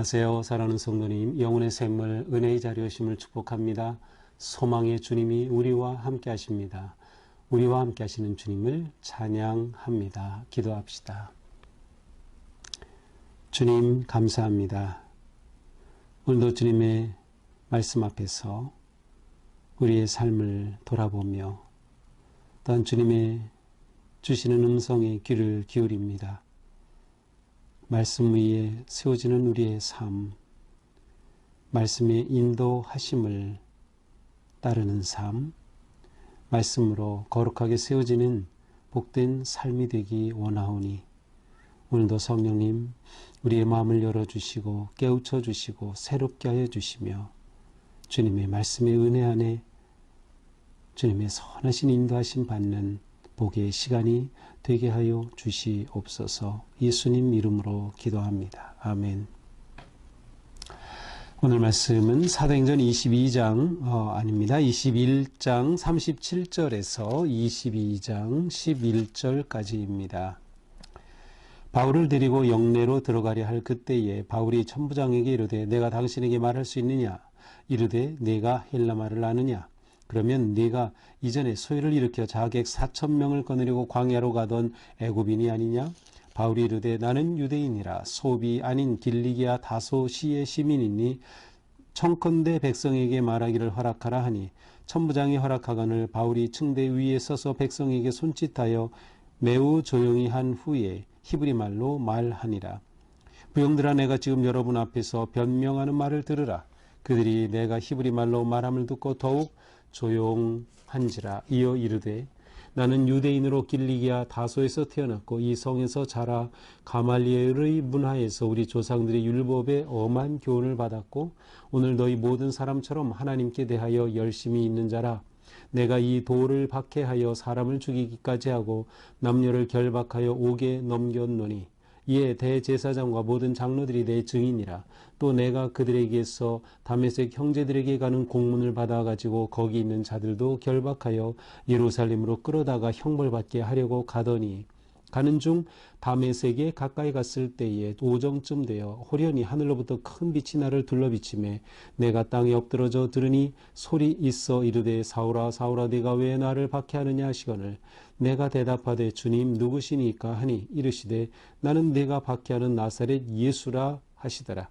안녕하세요. 사랑하는 성도님, 영혼의 샘물 은혜의 자리오심을 축복합니다. 소망의 주님이 우리와 함께 하십니다. 우리와 함께 하시는 주님을 찬양합니다. 기도합시다. 주님 감사합니다. 오늘도 주님의 말씀 앞에서 우리의 삶을 돌아보며 또한 주님의 주시는 음성에 귀를 기울입니다. 말씀 위에 세워지는 우리의 삶, 말씀의 인도하심을 따르는 삶, 말씀으로 거룩하게 세워지는 복된 삶이 되기 원하오니 오늘도 성령님 우리의 마음을 열어주시고 깨우쳐 주시고 새롭게 하여 주시며 주님의 말씀의 은혜 안에 주님의 선하신 인도하심 받는 복의 시간이 되게 하여 주시옵소서. 예수님 이름으로 기도합니다. 아멘. 오늘 말씀은 사도행전 22장 아닙니다. 21장 37절에서 22장 11절까지입니다. 바울을 데리고 영내로 들어가려 할 그때에 바울이 천부장에게 이르되 내가 당신에게 말할 수 있느냐? 이르되 내가 헬라말을 아느냐? 그러면 네가 이전에 소요를 일으켜 자객 4,000명을 거느리고 광야로 가던 애굽인이 아니냐? 바울이 이르되 나는 유대인이라 소비 아닌 길리기아 다소 시의 시민이니 청컨대 백성에게 말하기를 허락하라 하니 천부장이 허락하거늘 바울이 층대 위에 서서 백성에게 손짓하여 매우 조용히 한 후에 히브리 말로 말하니라. 부형들아 내가 지금 여러분 앞에서 변명하는 말을 들으라. 그들이 내가 히브리 말로 말함을 듣고 더욱 조용한지라. 이어 이르되 나는 유대인으로 길리기아 다소에서 태어났고 이 성에서 자라 가말리엘의 문화에서 우리 조상들의 율법에 엄한 교훈을 받았고 오늘 너희 모든 사람처럼 하나님께 대하여 열심히 있는 자라. 내가 이 돌을 박해하여 사람을 죽이기까지 하고 남녀를 결박하여 옥에 넘겼노니 이에 대제사장과 모든 장로들이 내 증인이라. 또 내가 그들에게서 다메섹 형제들에게 가는 공문을 받아가지고 거기 있는 자들도 결박하여 예루살렘으로 끌어다가 형벌받게 하려고 가더니 가는 중 다메섹에 가까이 갔을 때에 오정쯤 되어 호련히 하늘로부터 큰 빛이 나를 둘러비치매 내가 땅에 엎드러져 들으니 소리 있어 이르되 사울아 사울아 네가 왜 나를 박해하느냐 하시거늘 내가 대답하되 주님 누구시니까 하니 이르시되 나는 네가 박해하는 나사렛 예수라 하시더라.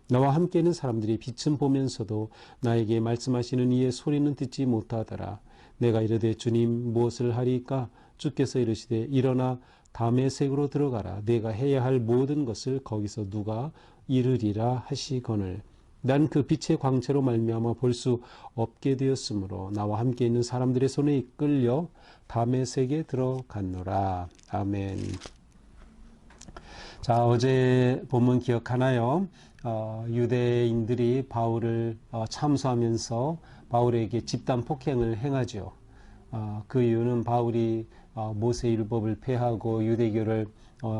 나와 함께 있는 사람들이 빛은 보면서도 나에게 말씀하시는 이의 소리는 듣지 못하더라. 내가 이르되 주님 무엇을 하리까? 주께서 이르시되 일어나 다메섹으로 들어가라. 내가 해야 할 모든 것을 거기서 누가 이르리라 하시거늘 난 그 빛의 광채로 말미암아 볼 수 없게 되었으므로 나와 함께 있는 사람들의 손에 이끌려 다메섹에 들어갔노라. 아멘. 자, 어제 본문 기억하나요? 유대인들이 바울을 참수하면서 바울에게 집단 폭행을 행하죠. 그 이유는 바울이 모세 율법을 폐하고 유대교를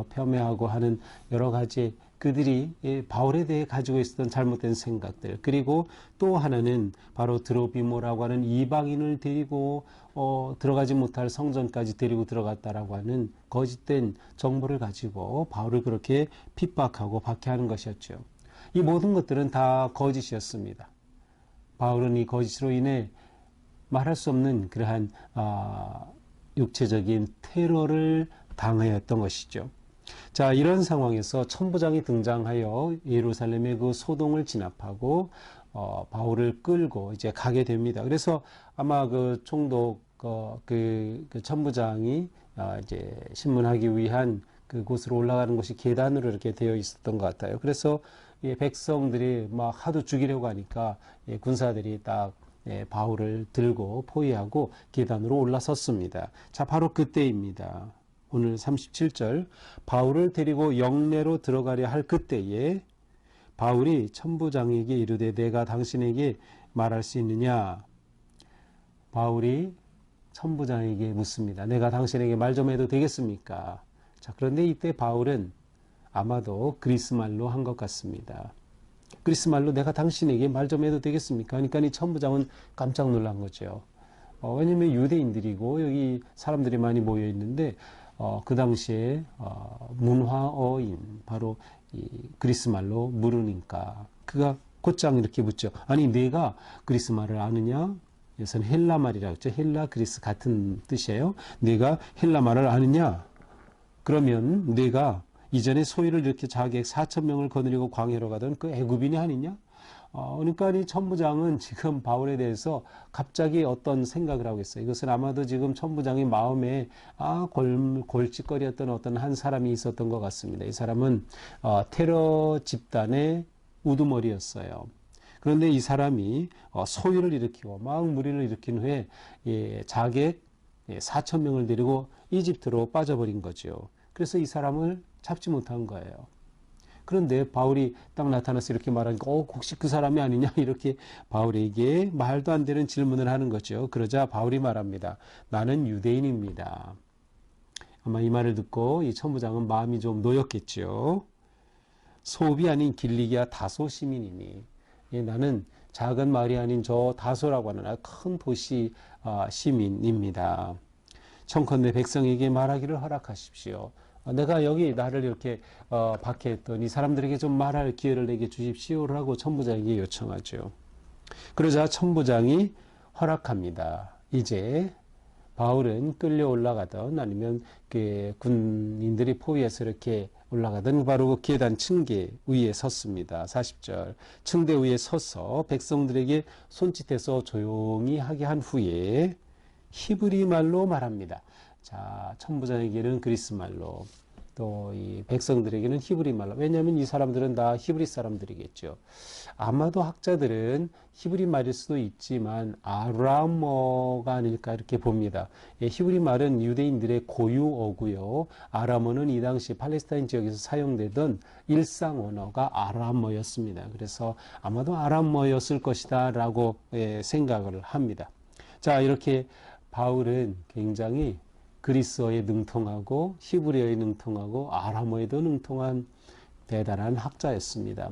폄훼하고 하는 여러 가지 그들이 바울에 대해 가지고 있었던 잘못된 생각들, 그리고 또 하나는 바로 드로비모라고 하는 이방인을 데리고 들어가지 못할 성전까지 데리고 들어갔다라고 하는 거짓된 정보를 가지고 바울을 그렇게 핍박하고 박해하는 것이었죠. 이 모든 것들은 다 거짓이었습니다. 바울은 이 거짓으로 인해 말할 수 없는 그러한 육체적인 테러를 당하였던 것이죠. 자, 이런 상황에서 천부장이 등장하여 예루살렘의 그 소동을 진압하고 바울을 끌고 이제 가게 됩니다. 그래서 아마 그 총독 그 천부장이 이제 신문하기 위한 그곳으로 올라가는 것이 계단으로 이렇게 되어 있었던 것 같아요. 그래서 백성들이 막 하도 죽이려고 하니까 군사들이 딱 바울을 들고 포위하고 계단으로 올라섰습니다. 자, 바로 그때입니다. 오늘 37절 바울을 데리고 영내로 들어가려 할 그때에 바울이 천부장에게 이르되 내가 당신에게 말할 수 있느냐? 바울이 천부장에게 묻습니다. 내가 당신에게 말 좀 해도 되겠습니까? 자, 그런데 이때 바울은 아마도 그리스말로 한 것 같습니다. 그리스말로 내가 당신에게 말 좀 해도 되겠습니까? 그러니까 이 천부장은 깜짝 놀란 거죠. 왜냐면 유대인들이고 여기 사람들이 많이 모여 있는데 그 당시에 문화어인 바로 이 그리스 말로 물으니까 그가 곧장 이렇게 묻죠. 아니 내가 그리스 말을 아느냐? 여기서는 헬라 말이라고 했죠. 헬라 그리스 같은 뜻이에요. 내가 헬라 말을 아느냐? 그러면 내가 이전에 소위를 이렇게 자객 4,000명을 거느리고 광야로 가던 그 애굽인이 아니냐? 그러니까 이 천부장은 지금 바울에 대해서 갑자기 어떤 생각을 하고 있어요. 이것은 아마도 지금 천부장의 마음에 골칫거리였던 어떤 한 사람이 있었던 것 같습니다. 이 사람은 테러 집단의 우두머리였어요. 그런데 이 사람이 소위를 일으키고 막 무리를 일으킨 후에 자객 4,000명을 데리고 이집트로 빠져버린 거죠. 그래서 이 사람을 잡지 못한 거예요. 그런데 바울이 딱 나타나서 이렇게 말하니까 혹시 그 사람이 아니냐 이렇게 바울에게 말도 안 되는 질문을 하는 거죠. 그러자 바울이 말합니다. 나는 유대인입니다. 아마 이 말을 듣고 이 천부장은 마음이 좀 놓였겠죠. 소읍이 아닌 길리기아 다소 시민이니 나는 작은 마을이 아닌 저 다소라고 하는 큰 도시 시민입니다. 청컨대 백성에게 말하기를 허락하십시오. 내가 여기 나를 이렇게 박해했더니 사람들에게 좀 말할 기회를 내게 주십시오라고 천부장에게 요청하죠. 그러자 천부장이 허락합니다. 이제 바울은 끌려 올라가던 아니면 그 군인들이 포위해서 이렇게 올라가던 바로 그 계단 층계 위에 섰습니다. 40절. 층대 위에 서서 백성들에게 손짓해서 조용히 하게 한 후에 히브리 말로 말합니다. 자, 천부장에게는 그리스 말로, 또 이 백성들에게는 히브리 말로. 왜냐하면 이 사람들은 다 히브리 사람들이겠죠. 아마도 학자들은 히브리 말일 수도 있지만 아람어가 아닐까 이렇게 봅니다. 히브리 말은 유대인들의 고유어고요. 아람어는 이 당시 팔레스타인 지역에서 사용되던 일상 언어가 아람어였습니다. 그래서 아마도 아람어였을 것이다 라고 생각을 합니다. 자, 이렇게 바울은 굉장히 그리스어에 능통하고 히브리어에 능통하고 아람어에도 능통한 대단한 학자였습니다.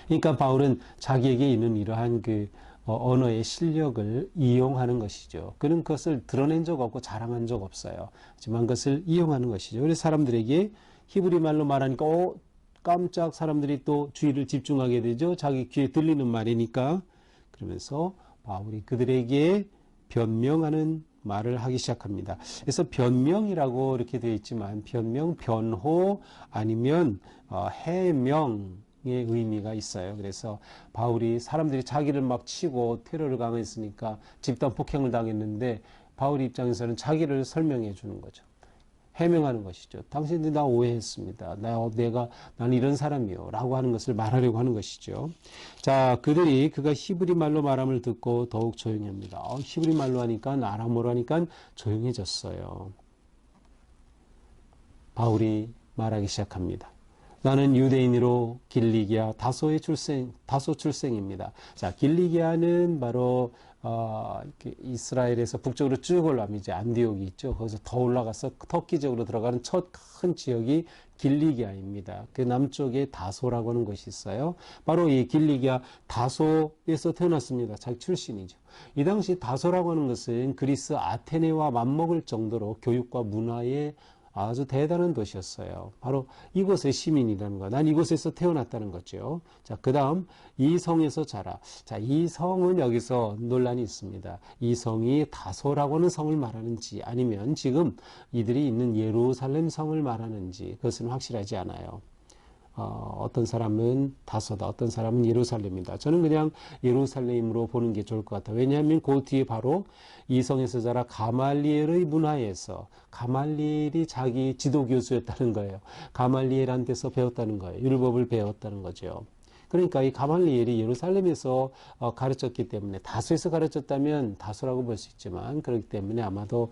그러니까 바울은 자기에게 있는 이러한 그 언어의 실력을 이용하는 것이죠. 그는 그것을 드러낸 적 없고 자랑한 적 없어요. 하지만 그것을 이용하는 것이죠. 그래서 사람들에게 히브리 말로 말하니까 깜짝 사람들이 또 주의를 집중하게 되죠. 자기 귀에 들리는 말이니까. 그러면서 바울이 그들에게 변명하는 말을 하기 시작합니다. 그래서 변명이라고 이렇게 되어 있지만 변명, 변호 아니면 해명의 의미가 있어요. 그래서 바울이 사람들이 자기를 막 치고 테러를 강했으니까 집단 폭행을 당했는데 바울 입장에서는 자기를 설명해 주는 거죠. 해명하는 것이죠. 당신들이 나 오해했습니다. 나는 이런 사람이요. 라고 하는 것을 말하려고 하는 것이죠. 자, 그가 히브리 말로 말함을 듣고 더욱 조용히 합니다. 히브리 말로 하니까, 아람어로 하니까 조용해졌어요. 바울이 말하기 시작합니다. 나는 유대인으로 길리기아 다소 출생입니다. 자, 길리기아는 바로 이스라엘에서 북쪽으로 쭉 올라가면 이제 안디옥이 있죠. 거기서 더 올라가서 터키 지역으로 들어가는 첫 큰 지역이 길리기아입니다. 그 남쪽에 다소라고 하는 것이 있어요. 바로 이 길리기아 다소에서 태어났습니다. 자기 출신이죠. 이 당시 다소라고 하는 것은 그리스 아테네와 맞먹을 정도로 교육과 문화에 아주 대단한 도시였어요. 바로 이곳의 시민이라는 거. 난 이곳에서 태어났다는 거죠. 자, 그 다음 이 성에서 자라. 자, 이 성은 여기서 논란이 있습니다. 이 성이 다소라고 하는 성을 말하는지 아니면 지금 이들이 있는 예루살렘 성을 말하는지 그것은 확실하지 않아요. 어떤 사람은 다소다, 어떤 사람은 예루살렘이다. 저는 그냥 예루살렘으로 보는 게 좋을 것 같아요. 왜냐하면 그 뒤에 바로 이성에서 자라 가말리엘의 문화에서 가말리엘이 자기 지도 교수였다는 거예요. 가말리엘한테서 배웠다는 거예요. 율법을 배웠다는 거죠. 그러니까 이 가말리엘이 예루살렘에서 가르쳤기 때문에 다소에서 가르쳤다면 다소라고 볼 수 있지만 그렇기 때문에 아마도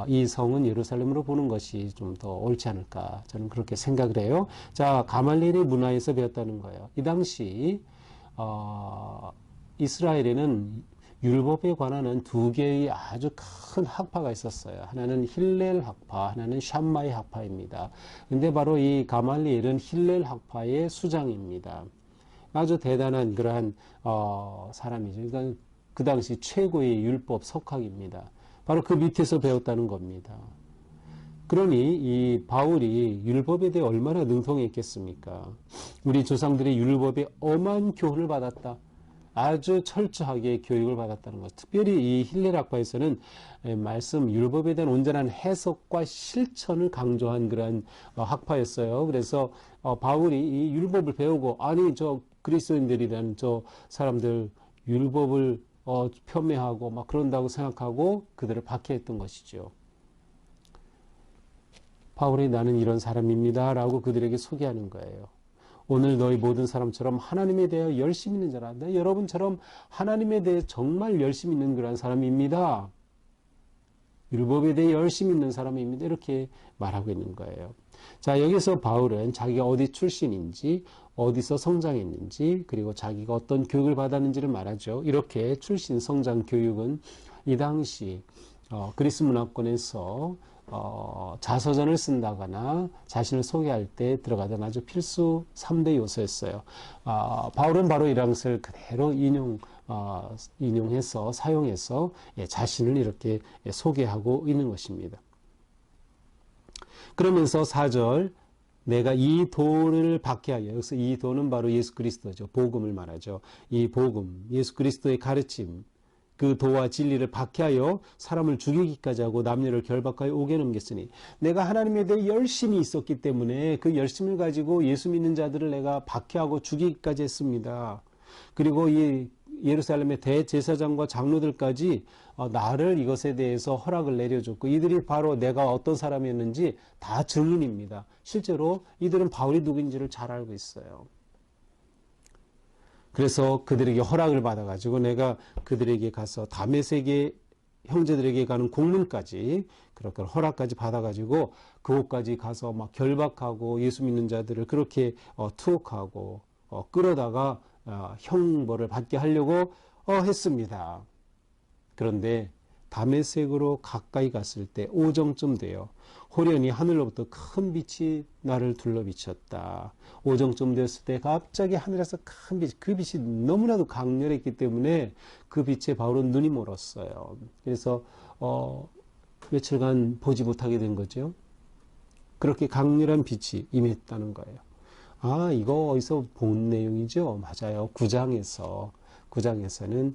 이 성은 예루살렘으로 보는 것이 좀 더 옳지 않을까 저는 그렇게 생각을 해요. 자, 가말리엘의 문화에서 배웠다는 거예요. 이 당시 이스라엘에는 율법에 관한 두 개의 아주 큰 학파가 있었어요. 하나는 힐렐 학파, 하나는 샴마이 학파입니다. 근데 바로 이 가말리엘은 힐렐 학파의 수장입니다. 아주 대단한 그러한 사람이죠. 그러니까 그 당시 최고의 율법 석학입니다. 바로 그 밑에서 배웠다는 겁니다. 그러니 이 바울이 율법에 대해 얼마나 능통했겠습니까? 우리 조상들이 율법에 엄한 교훈을 받았다. 아주 철저하게 교육을 받았다는 것. 특별히 이 힐레락파에서는 말씀 율법에 대한 온전한 해석과 실천을 강조한 그러한 학파였어요. 그래서 바울이 이 율법을 배우고 아니 저 그리스도인들이란 저 사람들 율법을 폄훼하고 막 그런다고 생각하고 그들을 박해했던 것이죠. 바울이 나는 이런 사람입니다 라고 그들에게 소개하는 거예요. 오늘 너희 모든 사람처럼 하나님에 대해 열심히 있는 자라. 네, 여러분처럼 하나님에 대해 정말 열심히 있는 그런 사람입니다. 율법에 대해 열심히 있는 사람입니다. 이렇게 말하고 있는 거예요. 자, 여기서 바울은 자기가 어디 출신인지, 어디서 성장했는지, 그리고 자기가 어떤 교육을 받았는지를 말하죠. 이렇게 출신 성장 교육은 이 당시 그리스 문화권에서 자서전을 쓴다거나 자신을 소개할 때 들어가던 아주 필수 3대 요소였어요. 바울은 바로 이런 것을 그대로 인용해서 사용해서 자신을 이렇게 소개하고 있는 것입니다. 그러면서 4절 내가 이 도를 박해하여, 여기서 이 도는 바로 예수 그리스도죠. 복음을 말하죠. 이 복음, 예수 그리스도의 가르침, 그 도와 진리를 박해하여 사람을 죽이기까지 하고 남녀를 결박하여 옥에 넘겼으니 내가 하나님에 대해 열심히 있었기 때문에 그 열심을 가지고 예수 믿는 자들을 내가 박해하고 죽이기까지 했습니다. 그리고 이 예루살렘의 대제사장과 장로들까지 나를 이것에 대해서 허락을 내려줬고 이들이 바로 내가 어떤 사람이었는지 다 증인입니다. 실제로 이들은 바울이 누구인지를 잘 알고 있어요. 그래서 그들에게 허락을 받아가지고 내가 그들에게 가서 다메섹의 형제들에게 가는 공문까지 그렇게 허락까지 받아가지고 그곳까지 가서 막 결박하고 예수 믿는 자들을 그렇게 투옥하고 끌어다가 형벌을 받게 하려고 했습니다. 그런데 다메섹으로 가까이 갔을 때 오정쯤 돼요. 호련히 하늘로부터 큰 빛이 나를 둘러 비쳤다. 오정쯤 되었을 때 갑자기 하늘에서 큰 빛, 그 빛이 너무나도 강렬했기 때문에 그 빛에 바울은 눈이 멀었어요. 그래서 며칠간 보지 못하게 된 거죠. 그렇게 강렬한 빛이 임했다는 거예요. 아, 이거 어디서 본 내용이죠? 맞아요. 9장에서는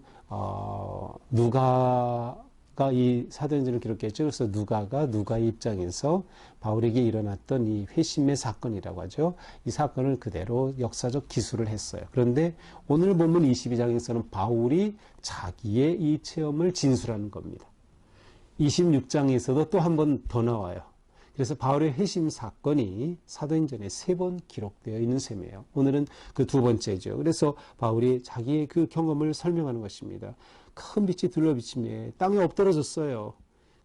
누가가 이 사도행전을 기록했죠. 그래서 누가의 입장에서 바울에게 일어났던 이 회심의 사건이라고 하죠. 이 사건을 그대로 역사적 기술을 했어요. 그런데 오늘 본문 22장에서는 바울이 자기의 이 체험을 진술하는 겁니다. 26장에서도 또 한 번 더 나와요. 그래서 바울의 회심 사건이 사도행전에 3번 기록되어 있는 셈이에요. 오늘은 그 2번째죠. 그래서 바울이 자기의 그 경험을 설명하는 것입니다. 큰 빛이 둘러비치며 땅에 엎드러졌어요.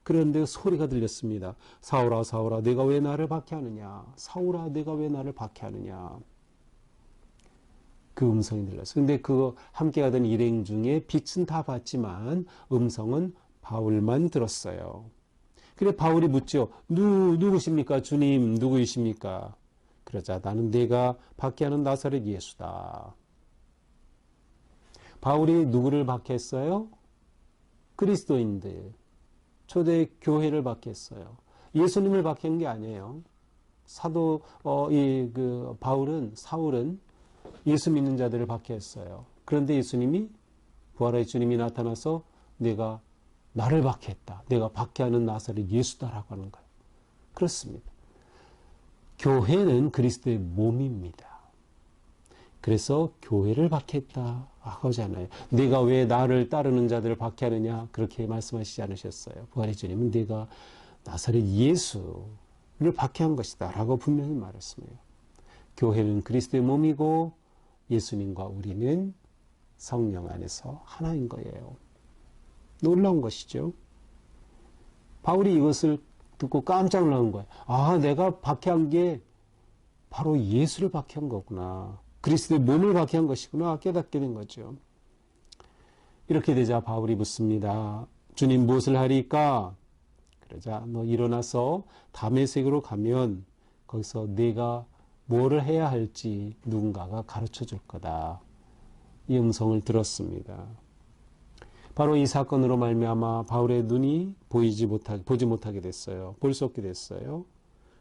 그런데 소리가 들렸습니다. 사울아 사울아 내가 왜 나를 박해하느냐. 사울아 내가 왜 나를 박해하느냐. 그 음성이 들렸어요. 근데 그 함께 가던 일행 중에 빛은 다 봤지만 음성은 바울만 들었어요. 그래 바울이 묻죠. 누구십니까? 주님 누구이십니까? 그러자 나는 내가 박해하는 나사렛 예수다. 바울이 누구를 박해했어요? 그리스도인들, 초대 교회를 박해했어요. 예수님을 박해한 게 아니에요. 사울은 예수 믿는 자들을 박해했어요. 그런데 예수님이 부활의 주님이 나타나서 내가 나를 박해했다. 내가 박해하는 나사렛 예수다라고 하는 거예요. 그렇습니다. 교회는 그리스도의 몸입니다. 그래서 교회를 박해했다 하잖아요. 내가 왜 나를 따르는 자들을 박해하느냐 그렇게 말씀하시지 않으셨어요. 부활의 주님은 내가 나사렛 예수를 박해한 것이다 라고 분명히 말했습니다. 교회는 그리스도의 몸이고 예수님과 우리는 성령 안에서 하나인 거예요. 놀라운 것이죠. 바울이 이것을 듣고 깜짝 놀란 거예요. 아, 내가 박해한 게 바로 예수를 박해한 거구나. 그리스도의 몸을 박해한 것이구나 깨닫게 된 거죠. 이렇게 되자 바울이 묻습니다. 주님 무엇을 하리까? 그러자 너 일어나서 다메섹으로 가면 거기서 네가 뭐를 해야 할지 누군가가 가르쳐 줄 거다. 이 음성을 들었습니다. 바로 이 사건으로 말미암아 바울의 눈이 보지 못하게 됐어요. 볼 수 없게 됐어요.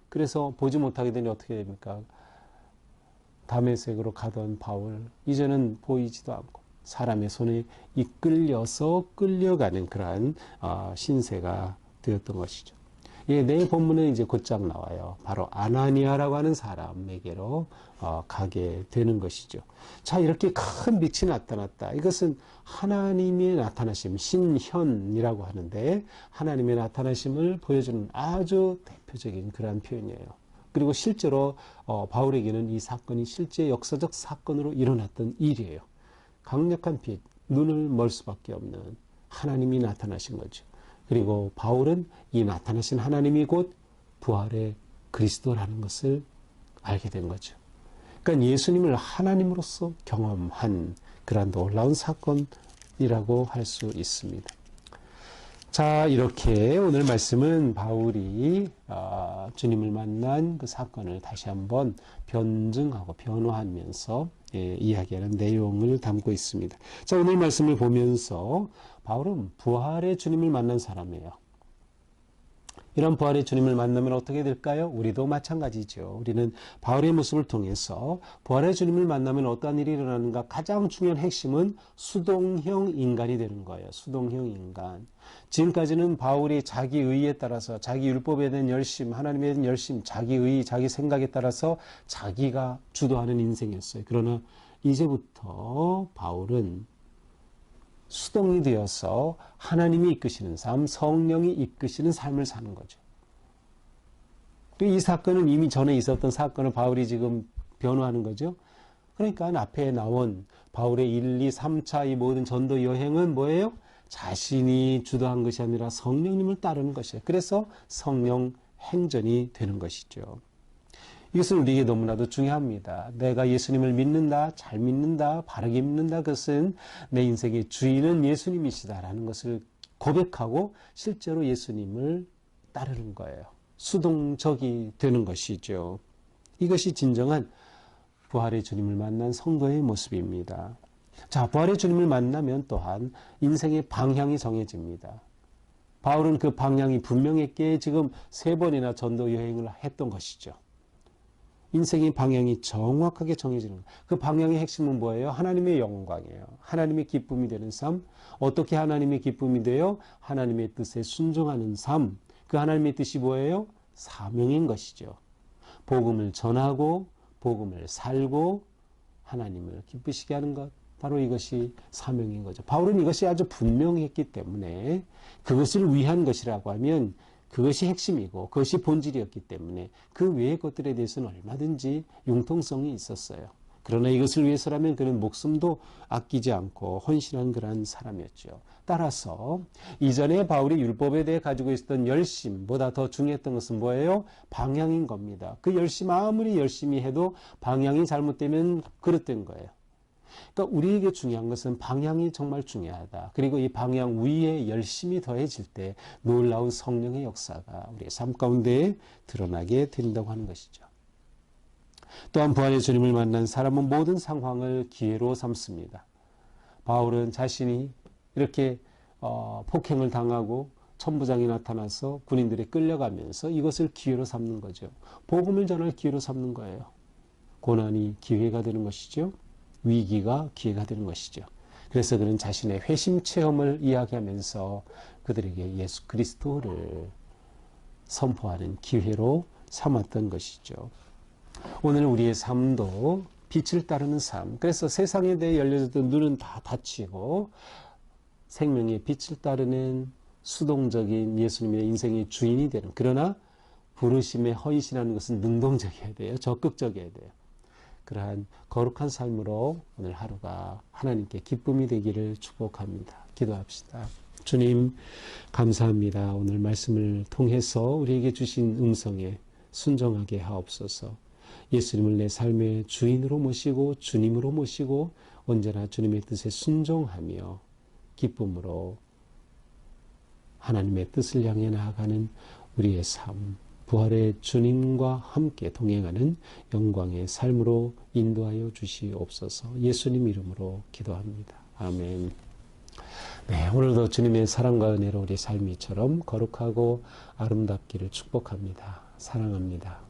그래서 보지 못하게 되니 어떻게 됩니까? 다메섹으로 가던 바울, 이제는 보이지도 않고 사람의 손에 이끌려서 끌려가는 그러한 신세가 되었던 것이죠. 예, 내일 본문은 이제 곧장 나와요. 바로 아나니아라고 하는 사람에게로 가게 되는 것이죠. 자, 이렇게 큰 빛이 나타났다. 이것은 하나님의 나타나심, 신현이라고 하는데 하나님의 나타나심을 보여주는 아주 대표적인 그러한 표현이에요. 그리고 실제로 바울에게는 이 사건이 실제 역사적 사건으로 일어났던 일이에요. 강력한 빛, 눈을 멀 수밖에 없는 하나님이 나타나신 거죠. 그리고 바울은 이 나타나신 하나님이 곧 부활의 그리스도라는 것을 알게 된 거죠. 그러니까 예수님을 하나님으로서 경험한 그러한 놀라운 사건이라고 할 수 있습니다. 자, 이렇게 오늘 말씀은 바울이 주님을 만난 그 사건을 다시 한번 변증하고 변화하면서 이야기하는 내용을 담고 있습니다. 자, 오늘 말씀을 보면서 바울은 부활의 주님을 만난 사람이에요. 이런 부활의 주님을 만나면 어떻게 될까요? 우리도 마찬가지죠. 우리는 바울의 모습을 통해서 부활의 주님을 만나면 어떠한 일이 일어나는가? 가장 중요한 핵심은 수동형 인간이 되는 거예요. 수동형 인간. 지금까지는 바울이 자기 의에 따라서 자기 율법에 대한 열심, 하나님에 대한 열심, 자기 의, 자기 생각에 따라서 자기가 주도하는 인생이었어요. 그러나 이제부터 바울은 수동이 되어서 하나님이 이끄시는 삶, 성령이 이끄시는 삶을 사는 거죠. 이 사건은 이미 전에 있었던 사건을 바울이 지금 변호하는 거죠. 그러니까 앞에 나온 바울의 1, 2, 3차 이 모든 전도 여행은 뭐예요? 자신이 주도한 것이 아니라 성령님을 따르는 것이에요. 그래서 성령 행전이 되는 것이죠. 이것은 우리에게 너무나도 중요합니다. 내가 예수님을 믿는다, 잘 믿는다, 바르게 믿는다. 그것은 내 인생의 주인은 예수님이시다라는 것을 고백하고 실제로 예수님을 따르는 거예요. 수동적이 되는 것이죠. 이것이 진정한 부활의 주님을 만난 성도의 모습입니다. 자, 부활의 주님을 만나면 또한 인생의 방향이 정해집니다. 바울은 그 방향이 분명했기에 지금 3번이나 전도 여행을 했던 것이죠. 인생의 방향이 정확하게 정해지는 거예요. 그 방향의 핵심은 뭐예요? 하나님의 영광이에요. 하나님의 기쁨이 되는 삶. 어떻게 하나님의 기쁨이 돼요? 하나님의 뜻에 순종하는 삶. 그 하나님의 뜻이 뭐예요? 사명인 것이죠. 복음을 전하고 복음을 살고 하나님을 기쁘시게 하는 것. 바로 이것이 사명인 거죠. 바울은 이것이 아주 분명했기 때문에 그것을 위한 것이라고 하면 그것이 핵심이고 그것이 본질이었기 때문에 그 외의 것들에 대해서는 얼마든지 융통성이 있었어요. 그러나 이것을 위해서라면 그는 목숨도 아끼지 않고 헌신한 그런 사람이었죠. 따라서 이전에 바울이 율법에 대해 가지고 있었던 열심보다 더 중요했던 것은 뭐예요? 방향인 겁니다. 그 열심 아무리 열심히 해도 방향이 잘못되면 그릇된 거예요. 그러니까 우리에게 중요한 것은 방향이 정말 중요하다. 그리고 이 방향 위에 열심이 더해질 때 놀라운 성령의 역사가 우리의 삶 가운데 드러나게 된다고 하는 것이죠. 또한 부활의 주님을 만난 사람은 모든 상황을 기회로 삼습니다. 바울은 자신이 이렇게 폭행을 당하고 천부장이 나타나서 군인들이 끌려가면서 이것을 기회로 삼는 거죠. 복음을 전할 기회로 삼는 거예요. 고난이 기회가 되는 것이죠. 위기가 기회가 되는 것이죠. 그래서 그는 자신의 회심 체험을 이야기하면서 그들에게 예수 그리스도를 선포하는 기회로 삼았던 것이죠. 오늘 우리의 삶도 빛을 따르는 삶. 그래서 세상에 대해 열려졌던 눈은 다 닫히고 생명의 빛을 따르는 수동적인 예수님의 인생의 주인이 되는, 그러나 부르심의 허이시라는 것은 능동적이어야 돼요. 적극적이어야 돼요. 그러한 거룩한 삶으로 오늘 하루가 하나님께 기쁨이 되기를 축복합니다. 기도합시다. 주님, 감사합니다. 오늘 말씀을 통해서 우리에게 주신 음성에 순종하게 하옵소서. 예수님을 내 삶의 주인으로 모시고 주님으로 모시고 언제나 주님의 뜻에 순종하며 기쁨으로 하나님의 뜻을 향해 나아가는 우리의 삶, 부활의 주님과 함께 동행하는 영광의 삶으로 인도하여 주시옵소서. 예수님 이름으로 기도합니다. 아멘. 네, 오늘도 주님의 사랑과 은혜로 우리 삶이처럼 거룩하고 아름답기를 축복합니다. 사랑합니다.